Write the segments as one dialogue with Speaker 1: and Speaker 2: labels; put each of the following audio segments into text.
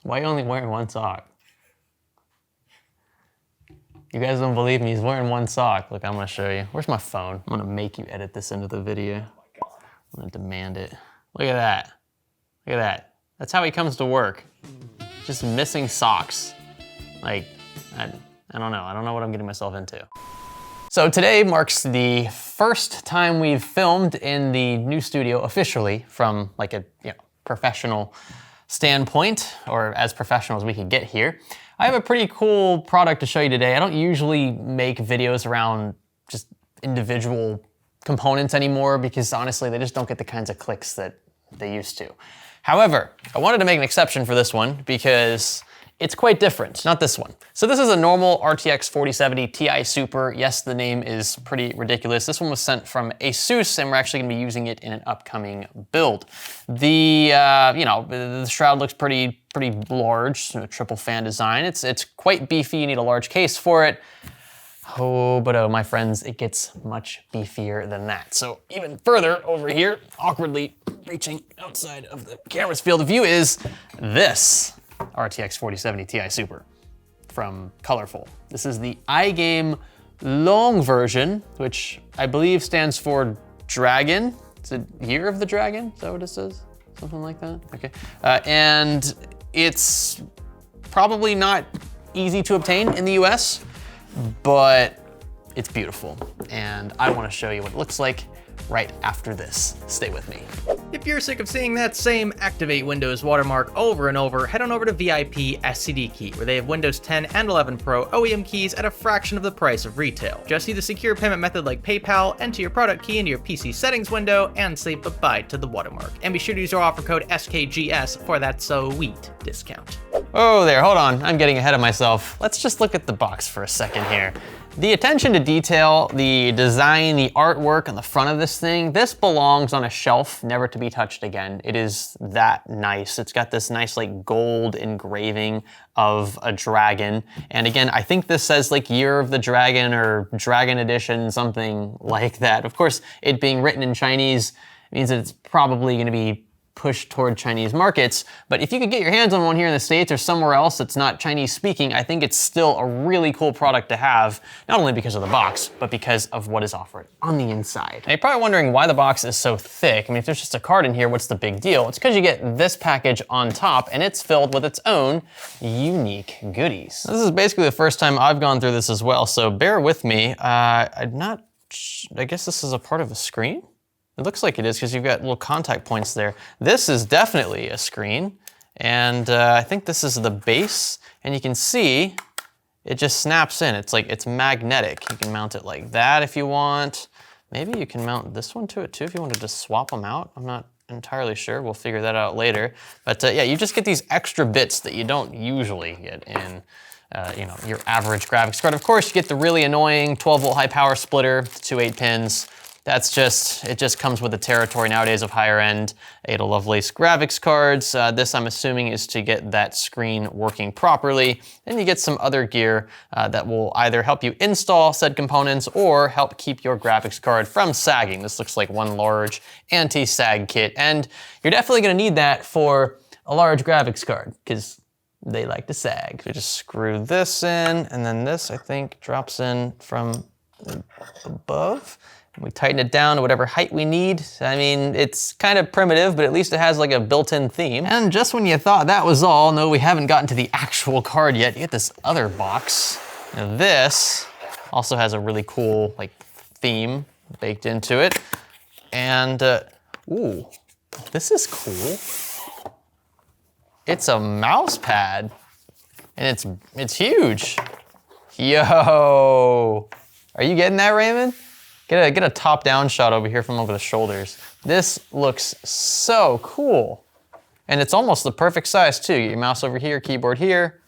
Speaker 1: Why are you only wearing one sock? You guys don't believe me, he's wearing one sock. Look, I'm gonna show you. Where's my phone? I'm gonna make you edit this into the video. Oh my God. I'm gonna demand it. Look at that. Look at that. That's how he comes to work. Just missing socks. Like, I don't know. I don't know what I'm getting myself into. So today marks the first time we've filmed in the new studio officially from like a professional standpoint, or as professional as we could get here. I have a pretty cool product to show you today. I don't usually make videos around just individual components anymore because honestly, they just don't get the kinds of clicks that they used to. However, I wanted to make an exception for this one because it's quite different, not this one. So this is a normal RTX 4070 Ti Super. Yes, the name is pretty ridiculous. This one was sent from ASUS and we're actually gonna be using it in an upcoming build. The shroud looks pretty large, triple fan design. It's quite beefy, you need a large case for it. Oh, but oh, my friends, it gets much beefier than that. So even further over here, awkwardly reaching outside of the camera's field of view is this RTX 4070 Ti Super from Colorful. This is the iGame Loong version, which I believe stands for Dragon. Is it Year of the Dragon? Is that what it says? Something like that? Okay. And it's probably not easy to obtain in the US, but it's beautiful. And I want to show you what it looks like right after this. Stay with me. If you're sick of seeing that same Activate Windows watermark over and over, head on over to VIP SCD Key, where they have Windows 10 and 11 Pro OEM keys at a fraction of the price of retail. Just use a secure payment method like PayPal, enter your product key into your PC settings window, and say bye-bye to the watermark. And be sure to use our offer code SKGS for that sweet discount. Oh there, hold on, I'm getting ahead of myself. Let's just look at the box for a second here. The attention to detail, the design, the artwork on the front of this thing, this belongs on a shelf, never to be touched again. It is that nice. It's got this nice like gold engraving of a dragon. And again, I think this says like Year of the Dragon or Dragon Edition, something like that. Of course, it being written in Chinese means that it's probably gonna be pushed toward Chinese markets, but if you could get your hands on one here in the States or somewhere else that's not Chinese speaking, I think it's still a really cool product to have, not only because of the box, but because of what is offered on the inside. Now you're probably wondering why the box is so thick. I mean, if there's just a card in here, what's the big deal? It's because you get this package on top and it's filled with its own unique goodies. This is basically the first time I've gone through this as well, so bear with me. I guess this is a part of a screen? It looks like it is because you've got little contact points there. This is definitely a screen, and I think this is the base, and you can see it just snaps in. It's magnetic. You can mount it like that if you want. Maybe you can mount this one to it too if you wanted to swap them out. I'm not entirely sure. We'll figure that out later. But yeah, you just get these extra bits that you don't usually get in your average graphics card. Of course, you get the really annoying 12-volt high power splitter, 2 8-pins. It just comes with the territory nowadays of higher end Ada Lovelace graphics cards. This I'm assuming is to get that screen working properly. Then you get some other gear that will either help you install said components or help keep your graphics card from sagging. This looks like one large anti-sag kit, and you're definitely gonna need that for a large graphics card because they like to sag. So just screw this in, and then this I think drops in from above. We tighten it down to whatever height we need. I mean, it's kind of primitive, but at least it has like a built-in theme. And just when you thought that was all, no, we haven't gotten to the actual card yet. You get this other box. Now this also has a really cool like theme baked into it. And, ooh, this is cool. It's a mouse pad, and it's huge. Yo, are you getting that, Raymond? Get a top-down shot over here from over the shoulders. This looks so cool. And it's almost the perfect size too. Get your mouse over here, keyboard here.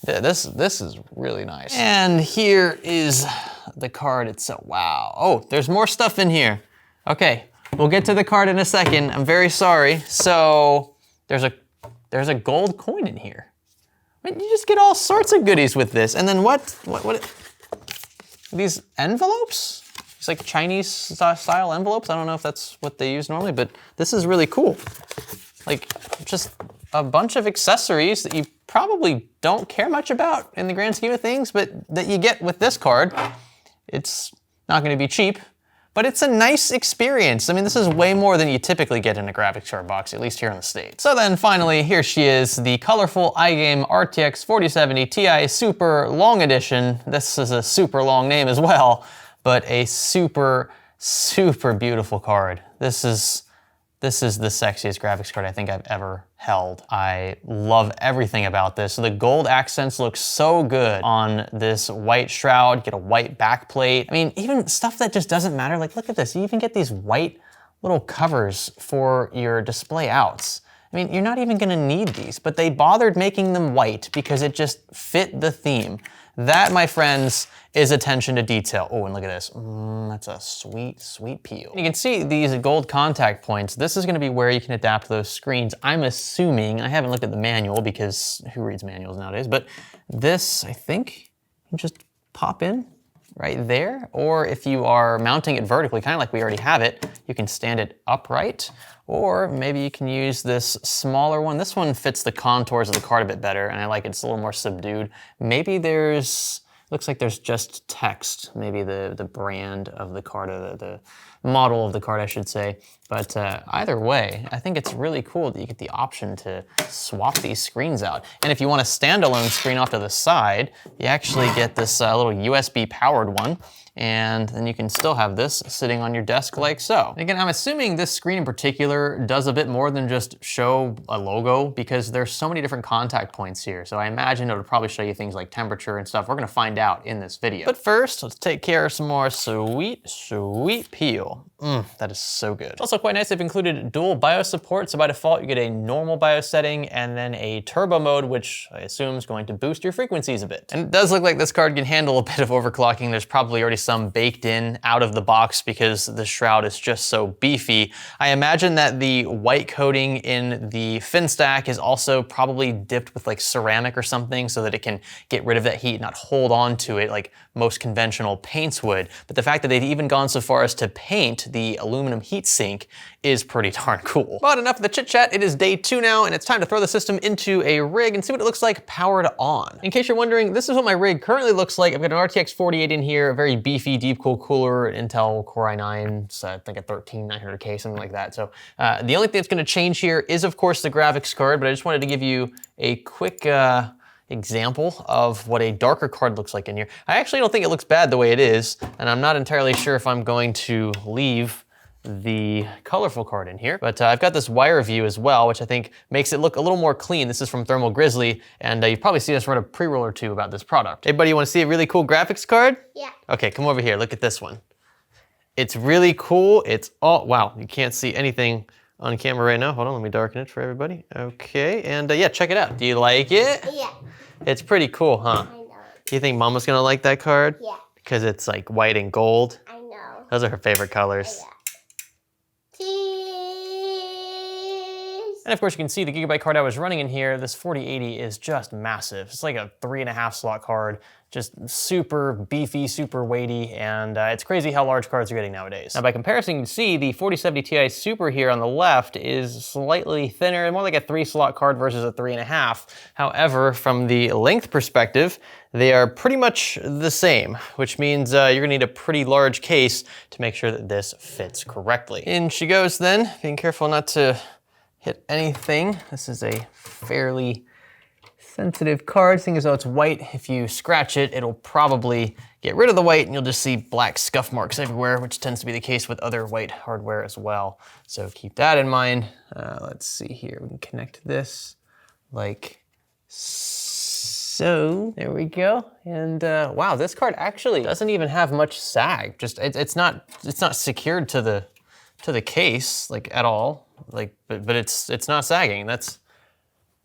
Speaker 1: Yeah, this is really nice. And here is the card itself. Wow. Oh, there's more stuff in here. Okay, we'll get to the card in a second. I'm very sorry. So there's a gold coin in here. I mean, you just get all sorts of goodies with this. And then what these envelopes? It's like Chinese style envelopes. I don't know if that's what they use normally, but this is really cool. Like just a bunch of accessories that you probably don't care much about in the grand scheme of things, but that you get with this card. It's not going to be cheap, but it's a nice experience. I mean, this is way more than you typically get in a graphics card box, at least here in the States. So then finally, here she is, the colorful iGame RTX 4070 Ti Super Long Edition. This is a super long name as well, but a super, super beautiful card. This is the sexiest graphics card I think I've ever held. I love everything about this. So the gold accents look so good on this white shroud, get a white backplate. I mean, even stuff that just doesn't matter. Like, look at this. You even get these white little covers for your display outs. I mean, you're not even gonna need these, but they bothered making them white because it just fit the theme. That, my friends, is attention to detail. Oh, and look at this. That's a sweet, sweet peel. You can see these gold contact points. This is gonna be where you can adapt those screens. I'm assuming, I haven't looked at the manual because who reads manuals nowadays, but this, I think, you can just pop in right there. Or if you are mounting it vertically, kind of like we already have it, you can stand it upright. Or maybe you can use this smaller one. This one fits the contours of the card a bit better, and I like it. It's a little more subdued. Maybe there's, looks like there's just text, maybe the brand of the card, or the model of the card, I should say. But either way, I think it's really cool that you get the option to swap these screens out. And if you want a standalone screen off to the side, you actually get this little USB powered one. And then you can still have this sitting on your desk like so. Again, I'm assuming this screen in particular does a bit more than just show a logo, because there's so many different contact points here. So I imagine it would probably show you things like temperature and stuff. We're gonna find out in this video. But first, let's take care of some more sweet, sweet peel. That is so good. It's also quite nice, they've included dual BIOS support. So by default, you get a normal BIOS setting and then a turbo mode, which I assume is going to boost your frequencies a bit. And it does look like this card can handle a bit of overclocking. There's probably already some baked in out of the box because the shroud is just so beefy. I imagine that the white coating in the fin stack is also probably dipped with like ceramic or something so that it can get rid of that heat, not hold on to it like most conventional paints would. But the fact that they've even gone so far as to paint the aluminum heatsink is pretty darn cool. But enough of the chit chat, it is day 2 now, and it's time to throw the system into a rig and see what it looks like powered on. In case you're wondering, this is what my rig currently looks like. I've got an RTX 4080 in here, a very beefy deep cool cooler, Intel Core i9, so I think a 13900K, something like that. So the only thing that's gonna change here is of course the graphics card, but I just wanted to give you a quick example of what a darker card looks like in here. I actually don't think it looks bad the way it is, and I'm not entirely sure if I'm going to leave the colorful card in here, but I've got this wire view as well, which I think makes it look a little more clean. This is from Thermal Grizzly, and you've probably seen us run a pre-roll or two about this product. Hey buddy, you wanna see a really cool graphics card?
Speaker 2: Yeah.
Speaker 1: Okay, come over here, look at this one. It's really cool. It's all, wow, you can't see anything on camera right now. Hold on, let me darken it for everybody. Okay, and yeah, check it out. Do you like it?
Speaker 2: Yeah.
Speaker 1: It's pretty cool, huh?
Speaker 2: I know.
Speaker 1: Do you think Mama's gonna like that card?
Speaker 2: Yeah.
Speaker 1: Because it's like white and gold.
Speaker 2: I know.
Speaker 1: Those are her favorite colors.
Speaker 2: Cheese.
Speaker 1: And of course you can see the Gigabyte card I was running in here. This 4080 is just massive. It's like a 3.5 slot card, just super beefy, super weighty, and it's crazy how large cards are getting nowadays. Now by comparison, you can see the 4070 Ti Super here on the left is slightly thinner, more like a 3 slot card versus a 3.5. However, from the length perspective, they are pretty much the same, which means you're gonna need a pretty large case to make sure that this fits correctly. In she goes then, being careful not to hit anything. This is a fairly sensitive card, seeing as though it's white. If you scratch it, it'll probably get rid of the white and you'll just see black scuff marks everywhere, which tends to be the case with other white hardware as well. So keep that in mind. Let's see here, we can connect this like so. There we go. And wow, this card actually doesn't even have much sag. Just it's not secured to the case like at all. Like, but it's not sagging. That's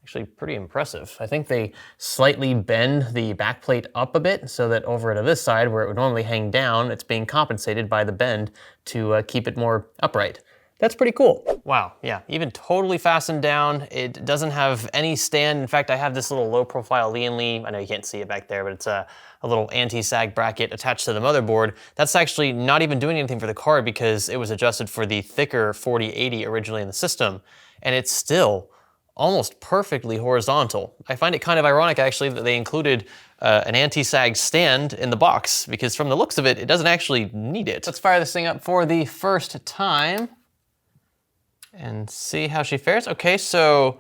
Speaker 1: actually pretty impressive. I think they slightly bend the backplate up a bit so that over to this side where it would normally hang down, it's being compensated by the bend to keep it more upright. That's pretty cool. Wow, yeah, even totally fastened down. It doesn't have any stand. In fact, I have this little low profile Lee & Lee, I know you can't see it back there, but it's a little anti-sag bracket attached to the motherboard. That's actually not even doing anything for the card because it was adjusted for the thicker 4080 originally in the system, and it's still almost perfectly horizontal. I find it kind of ironic actually that they included an anti-sag stand in the box, because from the looks of it, it doesn't actually need it. Let's fire this thing up for the first time and see how she fares. Okay, so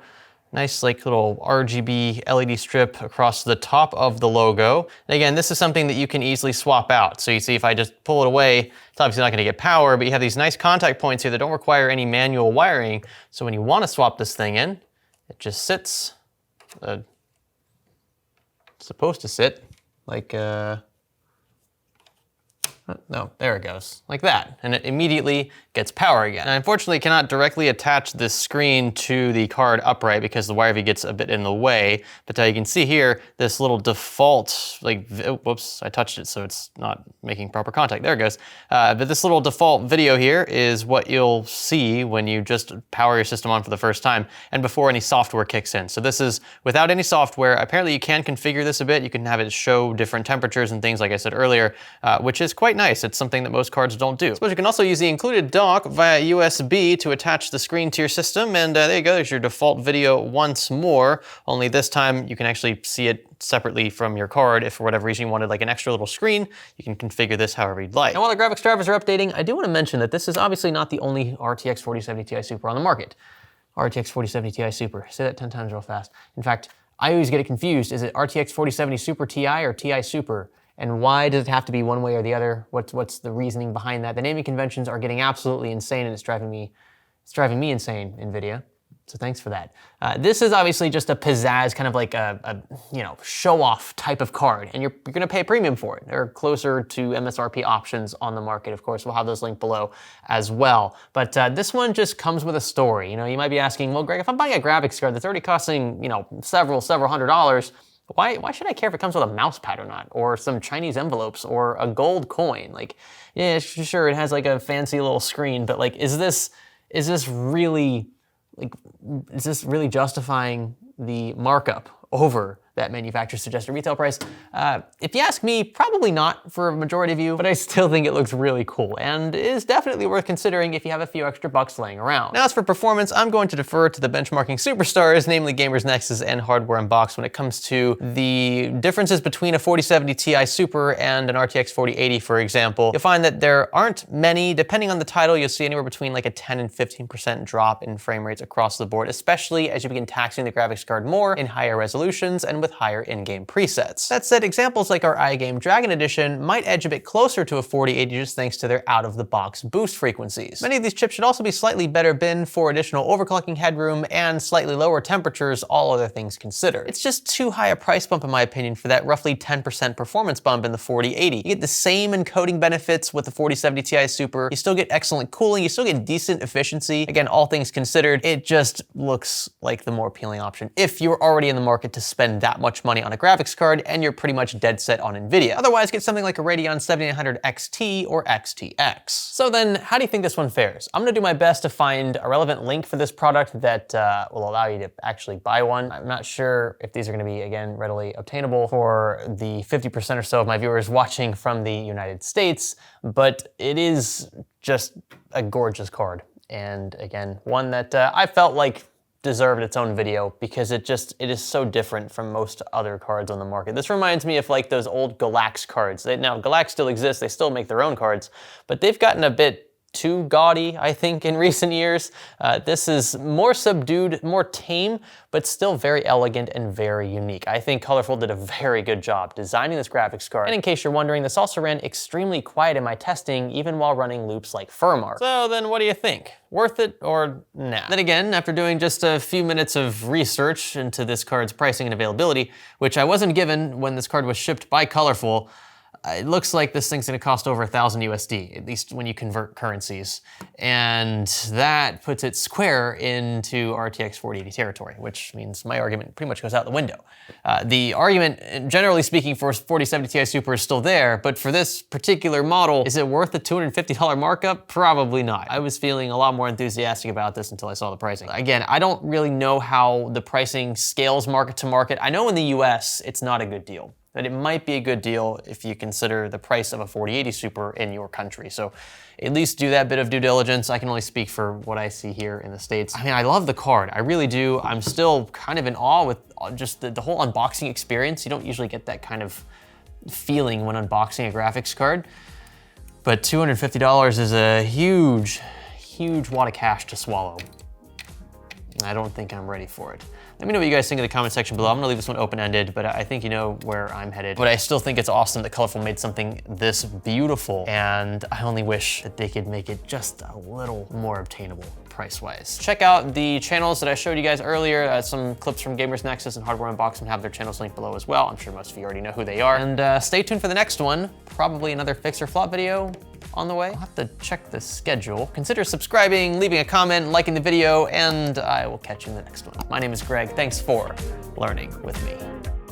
Speaker 1: nice like little RGB LED strip across the top of the logo. And again, this is something that you can easily swap out. So you see if I just pull it away, it's obviously not gonna get power, but you have these nice contact points here that don't require any manual wiring. So when you wanna swap this thing in, it just sits, it's supposed to sit like, no, there it goes, like that. And it immediately gets power again. I unfortunately cannot directly attach this screen to the card upright because the wire V gets a bit in the way, but you can see here, this little default, like, oh, whoops, I touched it so it's not making proper contact. There it goes. But this little default video here is what you'll see when you just power your system on for the first time and before any software kicks in. So this is without any software. Apparently you can configure this a bit. You can have it show different temperatures and things like I said earlier, which is quite nice. It's something that most cards don't do. I suppose you can also use the included dock via USB to attach the screen to your system, and there you go, there's your default video once more, only this time you can actually see it separately from your card. If for whatever reason you wanted like an extra little screen, you can configure this however you'd like. Now while the graphics drivers are updating, I do want to mention that this is obviously not the only RTX 4070 Ti Super on the market. RTX 4070 Ti Super, say that 10 times real fast. In fact, I always get it confused. Is it RTX 4070 Super Ti or Ti Super? And why does it have to be one way or the other? What's the reasoning behind that? The naming conventions are getting absolutely insane, and it's driving me insane, NVIDIA. So thanks for that. This is obviously just a pizzazz, kind of like a show-off type of card, and you're gonna pay a premium for it. There are closer to MSRP options on the market, of course. We'll have those linked below as well. But this one just comes with a story. You know, you might be asking, well, Greg, if I'm buying a graphics card that's already costing, several $100s, why should I care if it comes with a mouse pad or not, or some Chinese envelopes, or a gold coin? Like, yeah, sure, it has like a fancy little screen, but like, is this really justifying the markup over that manufacturer's suggested retail price? If you ask me, probably not for a majority of you, but I still think it looks really cool and is definitely worth considering if you have a few extra bucks laying around. Now as for performance, I'm going to defer to the benchmarking superstars, namely Gamers Nexus and Hardware Unboxed, when it comes to the differences between a 4070 Ti Super and an RTX 4080, for example. You'll find that there aren't many. Depending on the title, you'll see anywhere between like a 10 and 15% drop in frame rates across the board, especially as you begin taxing the graphics card more in higher resolutions and with higher in-game presets. That said, examples like our iGame Dragon Edition might edge a bit closer to a 4080 just thanks to their out-of-the-box boost frequencies. Many of these chips should also be slightly better bin for additional overclocking headroom and slightly lower temperatures, all other things considered. It's just too high a price bump in my opinion for that roughly 10% performance bump in the 4080. You get the same encoding benefits with the 4070 Ti Super, you still get excellent cooling, you still get decent efficiency. Again, all things considered, it just looks like the more appealing option if you're already in the market to spend that much money on a graphics card and you're pretty much dead set on NVIDIA. Otherwise, get something like a Radeon 7900 XT or XTX. So then, how do you think this one fares? I'm gonna do my best to find a relevant link for this product that will allow you to actually buy one. I'm not sure if these are gonna be, again, readily obtainable for the 50% or so of my viewers watching from the United States, but it is just a gorgeous card. And again, one that I felt like deserved its own video because it is so different from most other cards on the market. This reminds me of like those old Galax cards. Now Galax still exists, they still make their own cards, but they've gotten a bit too gaudy, I think, in recent years. This is more subdued, more tame, but still very elegant and very unique. I think Colorful did a very good job designing this graphics card. And in case you're wondering, this also ran extremely quiet in my testing, even while running loops like Furmark. So then what do you think? Worth it or nah? Then again, after doing just a few minutes of research into this card's pricing and availability, which I wasn't given when this card was shipped by Colorful, it looks like this thing's gonna cost over 1,000 USD, at least when you convert currencies. And that puts it square into RTX 4080 territory, which means my argument pretty much goes out the window. The argument, generally speaking, for 4070 Ti Super is still there, but for this particular model, is it worth the $250 markup? Probably not. I was feeling a lot more enthusiastic about this until I saw the pricing. Again, I don't really know how the pricing scales market to market. I know in the US, it's not a good deal. that it might be a good deal if you consider the price of a 4080 Super in your country. So at least do that bit of due diligence. I can only speak for what I see here in the States. I mean, I love the card, I really do. I'm still kind of in awe with just the whole unboxing experience. You don't usually get that kind of feeling when unboxing a graphics card, but $250 is a huge, huge wad of cash to swallow. I don't think I'm ready for it. Let me know what you guys think in the comment section below. I'm gonna leave this one open-ended, but I think you know where I'm headed. But I still think it's awesome that Colorful made something this beautiful, and I only wish that they could make it just a little more obtainable price-wise. Check out the channels that I showed you guys earlier. Some clips from Gamers Nexus and Hardware Unboxing have their channels linked below as well. I'm sure most of you already know who they are. And stay tuned for the next one. Probably another fix or flop video on the way. I'll have to check the schedule. Consider subscribing, leaving a comment, liking the video, and I will catch you in the next one. My name is Greg. Thanks for learning with me.